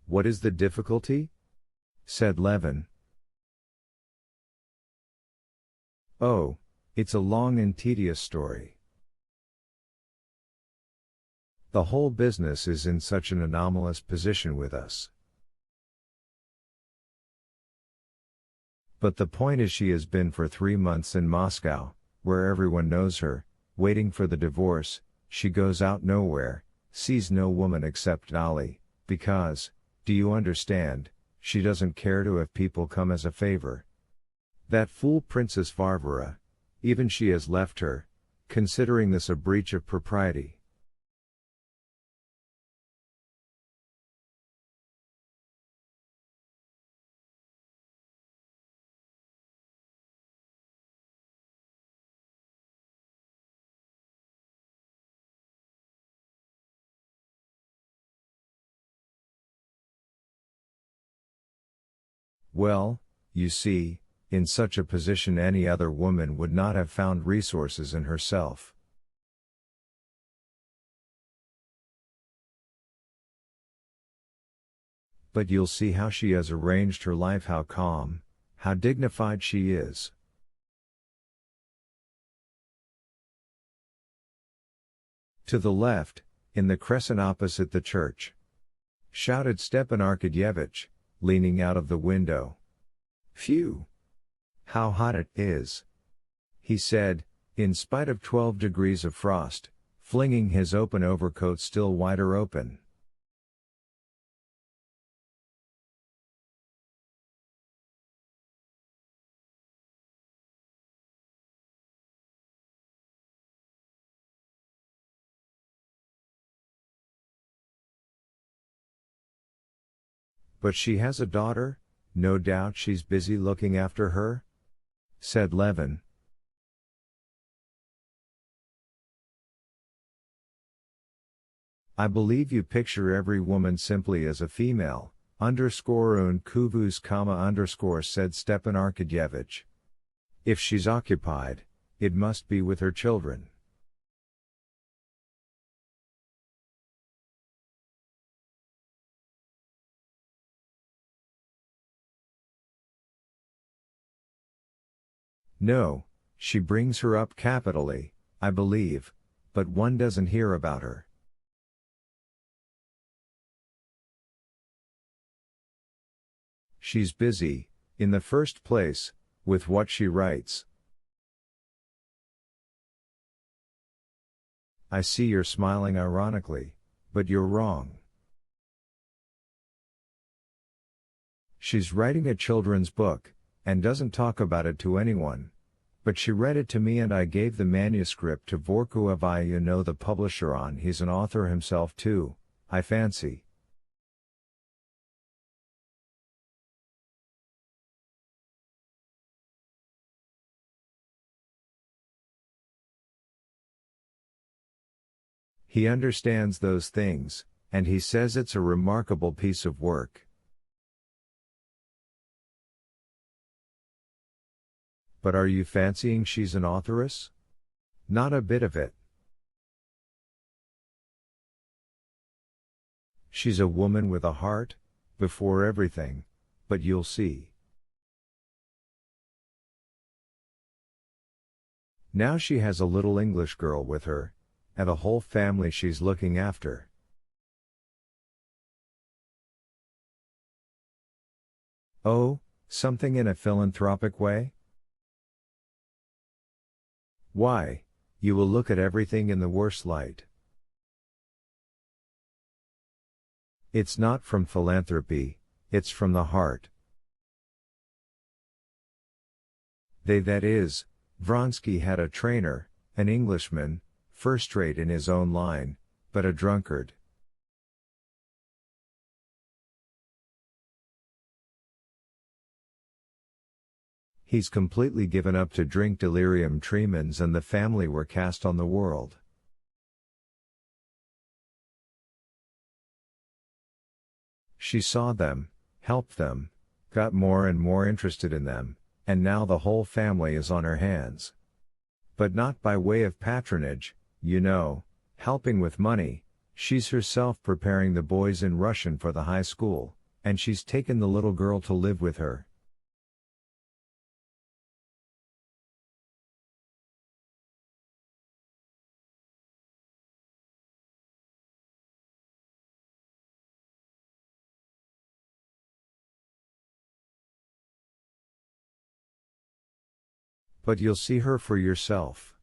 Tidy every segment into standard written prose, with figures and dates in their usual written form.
What is the difficulty? Said Levin. Oh, it's a long and tedious story. The whole business is in such an anomalous position with us. But the point is she has been for 3 months in Moscow, where everyone knows her, waiting for the divorce. She goes out nowhere, sees no woman except Dolly, because, do you understand, she doesn't care to have people come as a favor. That fool Princess Varvara, even she has left her, considering this a breach of propriety. Well, you see, in such a position any other woman would not have found resources in herself. But you'll see how she has arranged her life, how calm, how dignified she is. To the left, in the crescent opposite the church, shouted Stepan Arkadyevitch, leaning out of the window. Phew! How hot it is! He said, in spite of 12 degrees of frost, flinging his open overcoat still wider open. But she has a daughter, no doubt she's busy looking after her? Said Levin. I believe you picture every woman simply as a female, underscore un kuvus comma underscore said Stepan Arkadyevitch. If she's occupied, it must be with her children. No, she brings her up capitally, I believe, but one doesn't hear about her. She's busy, in the first place, with what she writes. I see you're smiling ironically, but you're wrong. She's writing a children's book, and doesn't talk about it to anyone. But she read it to me and I gave the manuscript to Vorkuev. You know the publisher on. He's an author himself too, I fancy. He understands those things, and he says it's a remarkable piece of work. But are you fancying she's an authoress? Not a bit of it. She's a woman with a heart, before everything, but you'll see. Now she has a little English girl with her, and a whole family she's looking after. Oh, something in a philanthropic way? Why, you will look at everything in the worst light. It's not from philanthropy, it's from the heart. That is, Vronsky had a trainer, an Englishman, first-rate in his own line, but a drunkard. He's completely given up to drink delirium tremens and the family were cast on the world. She saw them, helped them, got more and more interested in them, and now the whole family is on her hands. But not by way of patronage, you know, helping with money, She's herself preparing the boys in Russian for the high school, and she's taken the little girl to live with her. But you'll see her for yourself.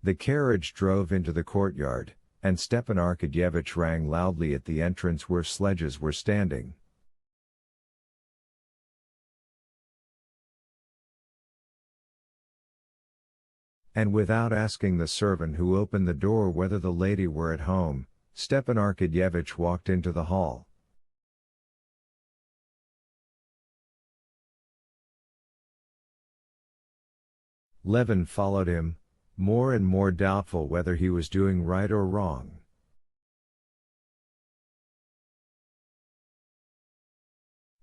The carriage drove into the courtyard, and Stepan Arkadyevitch rang loudly at the entrance where sledges were standing. And without asking the servant who opened the door whether the lady were at home, Stepan Arkadyevitch walked into the hall. Levin followed him, more and more doubtful whether he was doing right or wrong.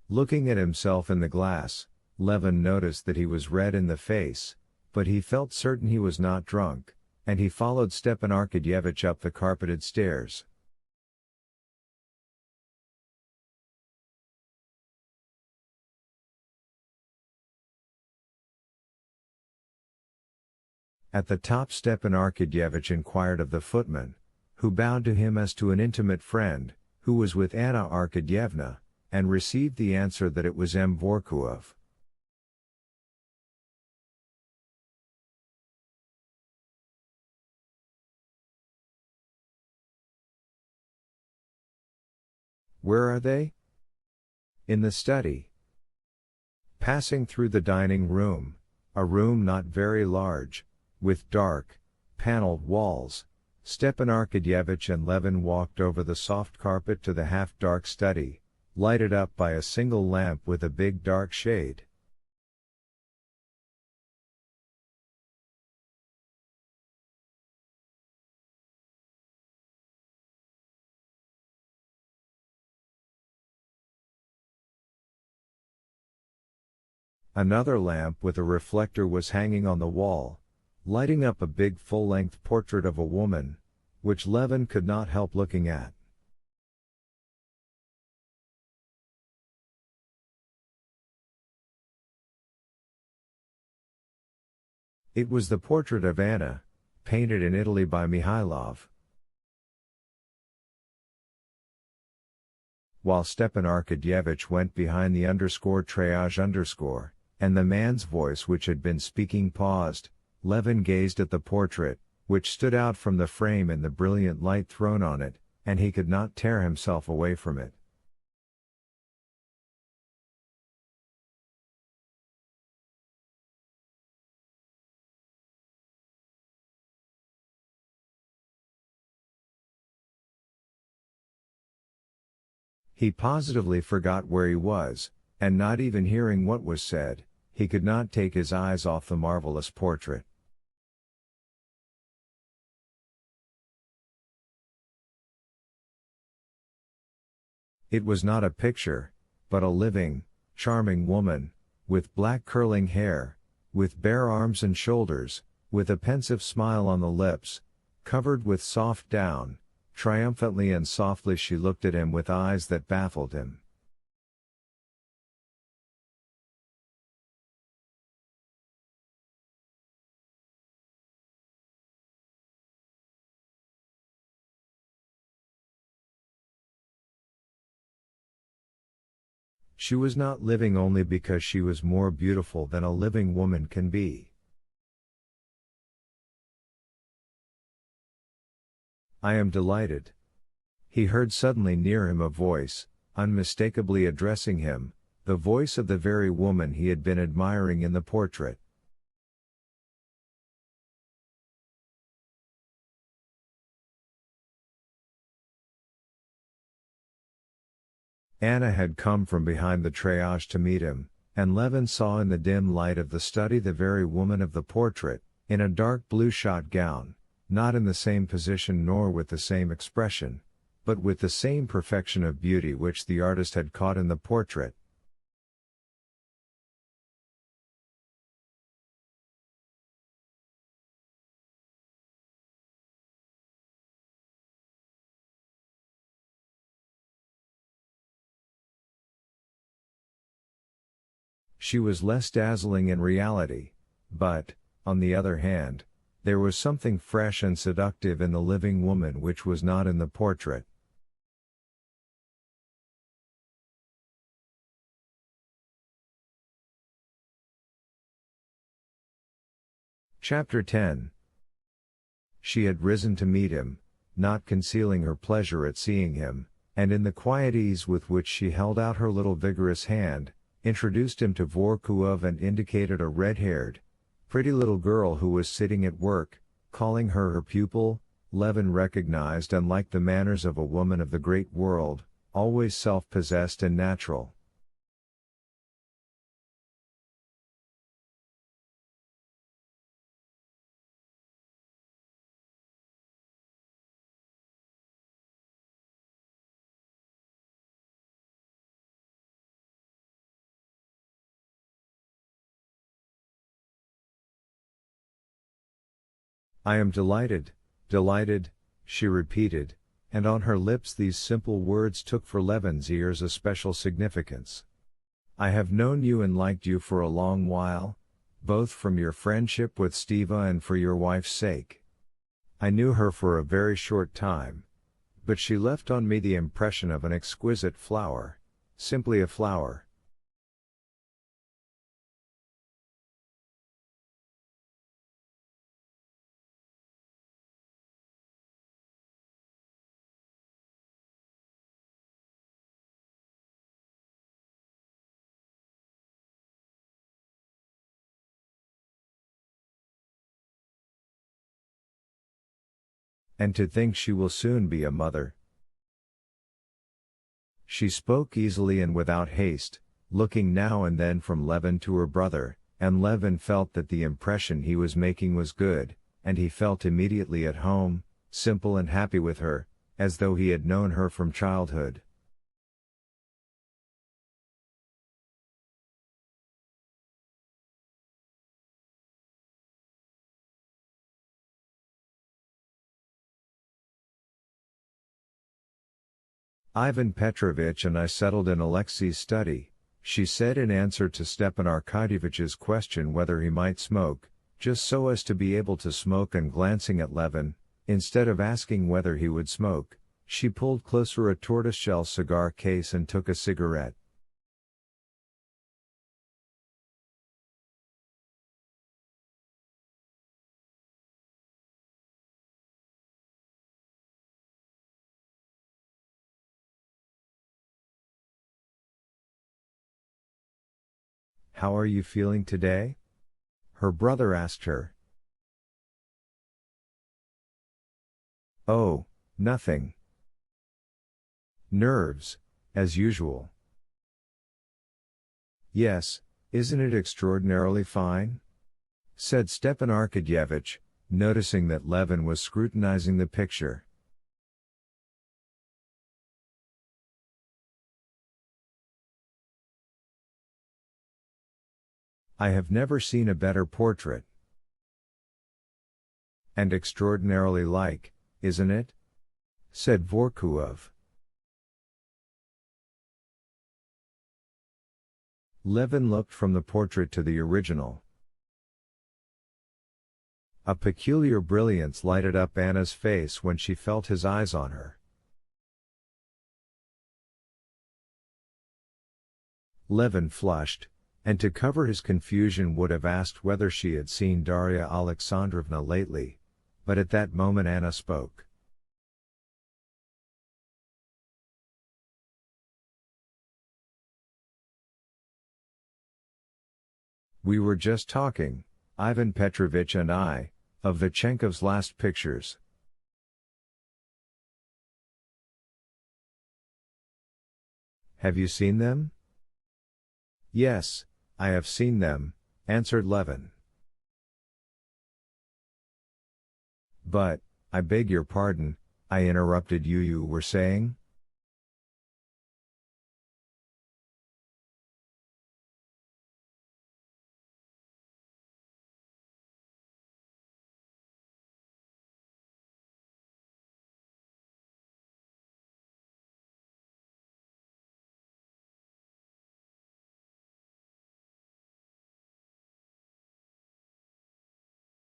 Looking at himself in the glass, Levin noticed that he was red in the face, but he felt certain he was not drunk, and he followed Stepan Arkadyevitch up the carpeted stairs. At the top Stepan Arkadyevitch inquired of the footman, who bowed to him as to an intimate friend, who was with Anna Arkadyevna, and received the answer that it was M. Vorkuev. Where are they? In the study. Passing through the dining room, a room not very large, with dark, paneled walls, Stepan Arkadyevitch and Levin walked over the soft carpet to the half-dark study, lighted up by a single lamp with a big dark shade. Another lamp with a reflector was hanging on the wall, lighting up a big full-length portrait of a woman, which Levin could not help looking at. It was the portrait of Anna, painted in Italy by Mihailov. While Stepan Arkadyevitch went behind the _triage_, and the man's voice which had been speaking paused, Levin gazed at the portrait, which stood out from the frame in the brilliant light thrown on it, and he could not tear himself away from it. He positively forgot where he was, and not even hearing what was said, he could not take his eyes off the marvelous portrait. It was not a picture, but a living, charming woman, with black curling hair, with bare arms and shoulders, with a pensive smile on the lips, covered with soft down. Triumphantly and softly she looked at him with eyes that baffled him. She was not living only because she was more beautiful than a living woman can be. I am delighted. He heard suddenly near him a voice, unmistakably addressing him, the voice of the very woman he had been admiring in the portrait. Anna had come from behind the triage to meet him, and Levin saw in the dim light of the study the very woman of the portrait, in a dark blue shot gown, not in the same position nor with the same expression, but with the same perfection of beauty which the artist had caught in the portrait. She was less dazzling in reality, but, on the other hand, there was something fresh and seductive in the living woman which was not in the portrait. Chapter 10. She had risen to meet him, not concealing her pleasure at seeing him, and in the quiet ease with which she held out her little vigorous hand, introduced him to Vorkuev and indicated a red-haired, pretty little girl who was sitting at work, calling her pupil. Levin recognized and liked the manners of a woman of the great world, always self-possessed and natural. I am delighted, delighted, she repeated, and on her lips these simple words took for Levin's ears a special significance. I have known you and liked you for a long while, both from your friendship with Stiva and for your wife's sake. I knew her for a very short time, but she left on me the impression of an exquisite flower, simply a flower. And to think she will soon be a mother. She spoke easily and without haste, looking now and then from Levin to her brother, and Levin felt that the impression he was making was good, and he felt immediately at home, simple and happy with her, as though he had known her from childhood. Ivan Petrovitch and I settled in Alexei's study, she said in answer to Stepan Arkadyevitch's question whether he might smoke, just so as to be able to smoke, and glancing at Levin, instead of asking whether he would smoke, she pulled closer a tortoiseshell cigar case and took a cigarette. How are you feeling today? Her brother asked her. Oh, nothing. Nerves, as usual. Yes, isn't it extraordinarily fine? Said Stepan Arkadyevitch, noticing that Levin was scrutinizing the picture. I have never seen a better portrait. And extraordinarily like, isn't it? Said Vorkuev. Levin looked from the portrait to the original. A peculiar brilliance lighted up Anna's face when she felt his eyes on her. Levin flushed, and to cover his confusion would have asked whether she had seen Darya Alexandrovna lately, but at that moment Anna spoke. We were just talking, Ivan Petrovitch and I, of Vichenkov's last pictures. Have you seen them? Yes, I have seen them, answered Levin. But, I beg your pardon, I interrupted you. You were saying?